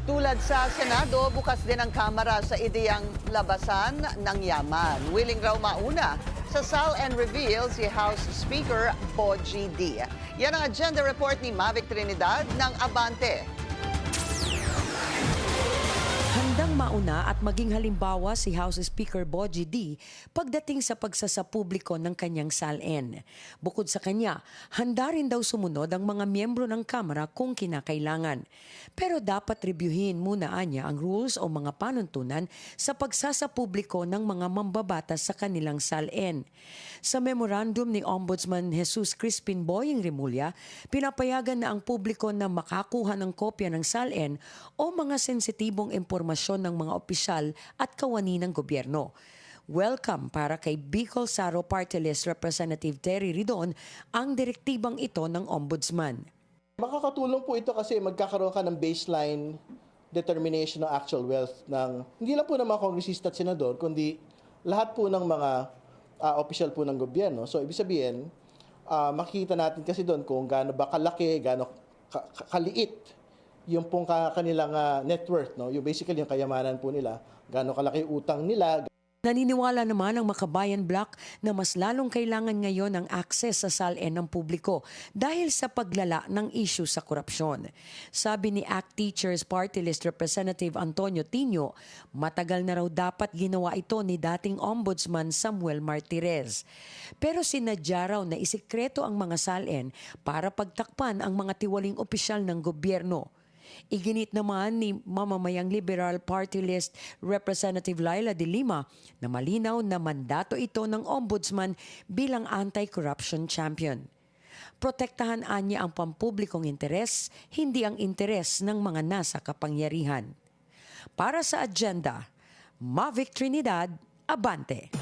Tulad sa Senado, bukas din ang Kamara sa ideyang labasan ng yaman. Willing raw mauna sa Sal and Reveal si House Speaker Bogie D. Yan ang agenda report ni Mavic Trinidad ng Abante. Handang mauna at maging halimbawa si House Speaker Bogie D pagdating sa pagsasapubliko ng kanyang SALN. Bukod sa kanya, handa rin daw sumunod ang mga miyembro ng Kamara kung kinakailangan. Pero dapat reviewin muna anya ang rules o mga panuntunan sa pagsasapubliko ng mga mambabatas sa kanilang SALN. Sa memorandum ni Ombudsman Jesus Crispin Boying Remulla, pinapayagan na ang publiko na makakuha ng kopya ng SALN o mga sensitibong impormasyon ng mga opisyal at kawani ng gobyerno. Welcome para kay Bicol Saro Party List Representative Terry Ridon ang direktibang ito ng Ombudsman. Makakatulong po ito kasi magkakaroon ka ng baseline determination ng actual wealth ng hindi lang po ng mga kongresista at senador, kundi lahat po ng mga opisyal po ng gobyerno. So ibig sabihin, makikita natin kasi doon kung gaano ba kalaki, gaano kaliit yung pong kanilang net worth, no? Yung basically yung kayamanan po nila, gaano kalaki utang nila. Naniniwala naman ang Makabayan Bloc na mas lalong kailangan ngayon ang access sa SALN ng publiko dahil sa paglala ng issue sa korupsyon. Sabi ni ACT Teachers Party List Representative Antonio Tino, matagal na raw dapat ginawa ito ni dating Ombudsman Samuel Martirez. Pero sinadya raw na isikreto ang mga SALN para pagtakpan ang mga tiwaling opisyal ng gobyerno. Iginit naman ni mamamayang Liberal Party List Representative Laila de Lima na malinaw na mandato ito ng Ombudsman bilang anti-corruption champion. Protektahan anya ang pampublikong interes, hindi ang interes ng mga nasa kapangyarihan. Para sa agenda, Mavic Trinidad, Abante.